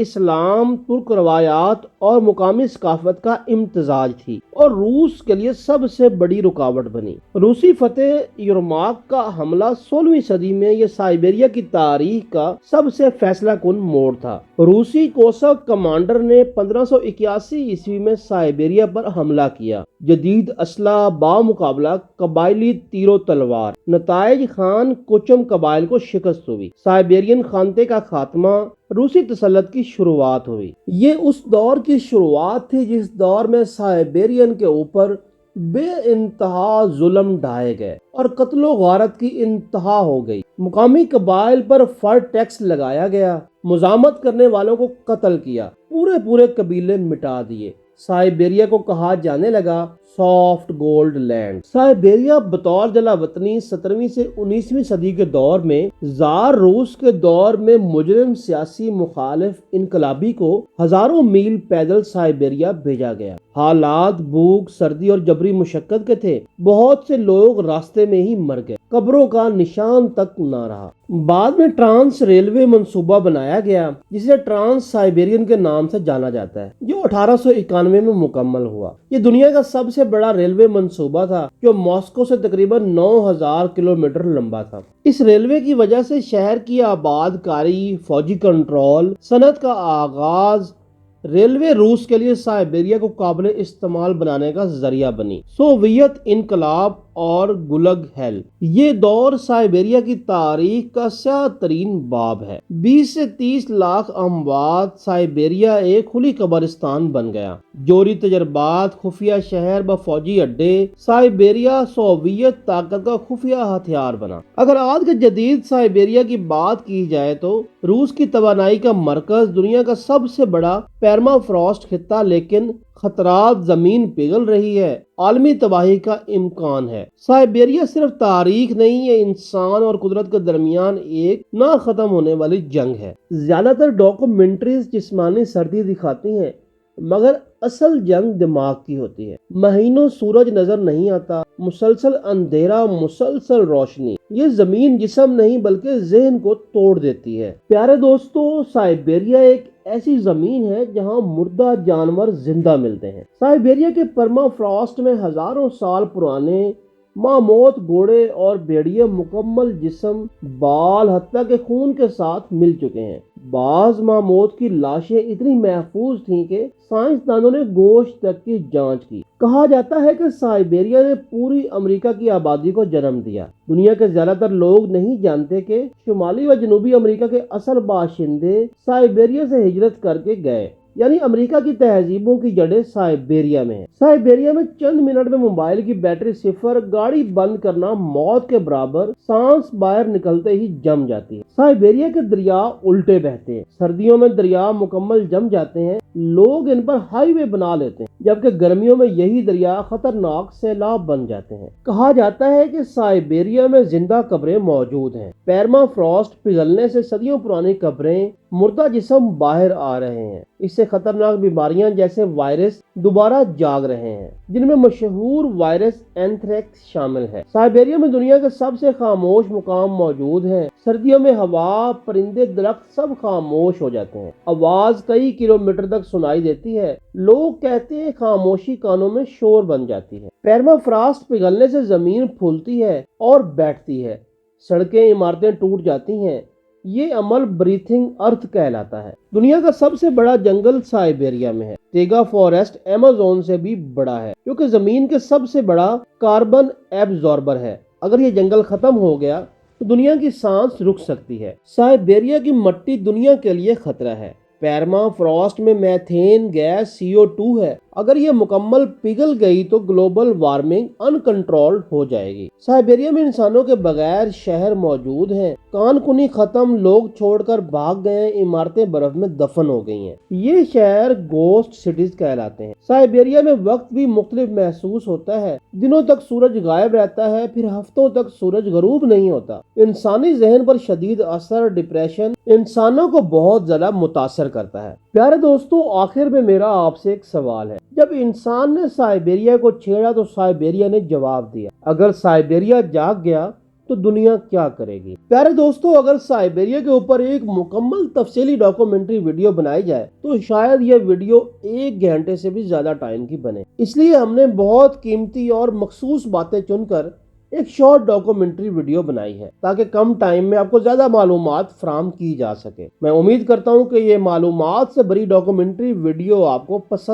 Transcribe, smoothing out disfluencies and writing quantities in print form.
اسلام، ترک روایات اور مقامی ثقافت کا امتزاج تھی اور روس کے لیے سب سے بڑی رکاوٹ بنی۔ روسی فتح یرماک کا حملہ 16ویں صدی میں یہ سائبیریا کی تاریخ کا سب سے فیصلہ کن موڑ تھا۔ روسی کوساک کمانڈر نے 1581 عیسوی میں سائبیریا پر حملہ کیا۔ جدید اسلحہ، بامقابلہ قبائلی تیر و تلوار، نتائج خان کوچم قبائل کو شکست ہوئی۔ سائبیرین خانتے کا خاتمہ، روسی تسلط کی شروعات ہوئی۔ یہ اس دور کی شروعات تھی جس دور میں سائبیرین کے اوپر بے انتہا ظلم ڈھائے گئے اور قتل و غارت کی انتہا ہو گئی۔ مقامی قبائل پر فر ٹیکس لگایا گیا، مزاحمت کرنے والوں کو قتل کیا، پورے قبیلے مٹا دیے۔ سائبیریا کو کہا جانے لگا سافٹ گولڈ لینڈ۔ سائبیریا بطور جلا وطنی 17ویں سے 19ویں صدی کے دور میں زار روس کے دور میں مجرم سیاسی مخالف انقلابی کو ہزاروں میل پیدل سائبیریا بھیجا گیا۔ حالات بھوک، سردی اور جبری مشقت کے تھے۔ بہت سے لوگ راستے میں ہی مر گئے، قبروں کا نشان تک نہ رہا۔ بعد میں ٹرانس ریلوے منصوبہ بنایا گیا جسے ٹرانس سائبیرین کے نام سے جانا جاتا ہے، جو 1891 میں مکمل ہوا۔ یہ دنیا کا سب سے بڑا ریلوے منصوبہ تھا جو ماسکو سے تقریباً 9000 کلومیٹر لمبا تھا۔ اس ریلوے کی وجہ سے شہر کی آباد کاری، فوجی کنٹرول، صنعت کا آغاز، ریلوے روس کے لیے سائبیریا کو قابل استعمال بنانے کا ذریعہ بنی۔ سوویت انقلاب اور گلگ ہیل، یہ دور سائبیریا کی تاریخ کا سیاہ ترین باب ہے۔ 20 سے 30 لاکھ اموات، سائبیریا ایک کھلی قبرستان بن گیا۔ جوری تجربات، خفیہ شہر ب فوجی اڈے، سائبیریا سوویت طاقت کا خفیہ ہتھیار بنا۔ اگر آج کے جدید سائبیریا کی بات کی جائے تو روس کی توانائی کا مرکز، دنیا کا سب سے بڑا پیرما فراسٹ خطہ، لیکن خطرات، زمین پگھل رہی ہے، عالمی تباہی کا امکان ہے۔ سائبیریا صرف تاریخ نہیں، یہ انسان اور قدرت کے درمیان ایک نہ ختم ہونے والی جنگ ہے۔ زیادہ تر ڈاکومنٹریز جسمانی سردی دکھاتی ہیں، مگر اصل جنگ دماغ کی ہوتی ہے۔ مہینوں سورج نظر نہیں آتا، مسلسل اندھیرا، مسلسل روشنی، یہ زمین جسم نہیں بلکہ ذہن کو توڑ دیتی ہے۔ پیارے دوستو، سائبیریا ایک ایسی زمین ہے جہاں مردہ جانور زندہ ملتے ہیں۔ سائبیریا کے پرما فراسٹ میں ہزاروں سال پرانے ماموت گھوڑے اور بھیڑیے مکمل جسم، بال، حتیٰ کہ خون کے ساتھ مل چکے ہیں۔ بعض ماموت کی لاشیں اتنی محفوظ تھیں کہ سائنسدانوں نے گوشت تک کی جانچ کی۔ کہا جاتا ہے کہ سائبیریا نے پوری امریکہ کی آبادی کو جنم دیا۔ دنیا کے زیادہ تر لوگ نہیں جانتے کہ شمالی و جنوبی امریکہ کے اصل باشندے سائبیریا سے ہجرت کر کے گئے، یعنی امریکہ کی تہذیبوں کی جڑیں سائبیریا میں ہیں۔ سائبیریا میں چند منٹ میں موبائل کی بیٹری صفر، گاڑی بند کرنا موت کے برابر، سانس باہر نکلتے ہی جم جاتی ہے۔ سائبیریا کے دریا الٹے بہتے ہیں، سردیوں میں دریا مکمل جم جاتے ہیں، لوگ ان پر ہائی وے بنا لیتے ہیں، جبکہ گرمیوں میں یہی دریا خطرناک سیلاب بن جاتے ہیں۔ کہا جاتا ہے کہ سائبیریا میں زندہ قبریں موجود ہیں۔ پیرما فراسٹ پگھلنے سے صدیوں پرانی قبریں، مردہ جسم باہر آ رہے ہیں۔ اس سے خطرناک بیماریاں جیسے وائرس دوبارہ جاگ رہے ہیں، جن میں مشہور وائرس اینتھریکس شامل ہے۔ سائبیریا میں دنیا کے سب سے خاموش مقام موجود ہیں۔ سردیوں میں ہوا، پرندے، درخت سب خاموش ہو جاتے ہیں۔ آواز کئی کلومیٹر تک سنائی دیتی ہے۔ لوگ کہتے ہیں خاموشی کانوں میں شور بن جاتی ہے۔ پیرما فراسٹ پگھلنے سے زمین پھولتی ہے اور بیٹھتی ہے، سڑکیں، عمارتیں ٹوٹ جاتی ہیں۔ یہ عمل بریتھنگ ارتھ کہلاتا ہے۔ دنیا کا سب سے بڑا جنگل سائبیریا میں ہے۔ ٹیگا فارسٹ ایمیزون سے بھی بڑا ہے، کیونکہ زمین کے سب سے بڑا کاربن ایبزاربر ہے۔ اگر یہ جنگل ختم ہو گیا تو دنیا کی سانس رک سکتی ہے۔ سائبیریا کی مٹی دنیا کے لیے خطرہ ہے۔ پیرما فراسٹ میں میتھین گیس CO2 ہے۔ اگر یہ مکمل پگھل گئی تو گلوبل وارمنگ ان کنٹرول ہو جائے گی۔ سائبیریا میں انسانوں کے بغیر شہر موجود ہیں۔ کان کنی ختم، لوگ چھوڑ کر بھاگ گئے، عمارتیں برف میں دفن ہو گئی ہیں۔ یہ شہر گوسٹ سٹیز کہلاتے ہیں۔ سائبیریا میں وقت بھی مختلف محسوس ہوتا ہے۔ دنوں تک سورج غائب رہتا ہے، پھر ہفتوں تک سورج غروب نہیں ہوتا۔ انسانی ذہن پر شدید اثر، ڈپریشن انسانوں کو بہت زیادہ متاثر کرتا ہے۔ پیارے دوستو، آخر میں میرا آپ سے ایک سوال ہے۔ جب انسان نے سائبیریا کو چھیڑا تو سائبیریا نے جواب دیا۔ اگر سائبیریا جاگ گیا تو دنیا کیا کرے گی؟ پیارے دوستو، اگر سائبیریا کے اوپر ایک مکمل تفصیلی ڈاکومنٹری ویڈیو بنائی جائے تو شاید یہ ویڈیو 1 گھنٹے سے بھی زیادہ ٹائم کی بنے۔ اس لیے ہم نے بہت قیمتی اور مخصوص باتیں چن کر ایک شارٹ ڈاکومنٹری ویڈیو بنائی ہے تاکہ کم ٹائم میں آپ کو زیادہ معلومات فراہم کی جا سکے۔ میں امید کرتا ہوں کہ یہ معلومات سے بھری ڈاکومنٹری ویڈیو آپ کو پسند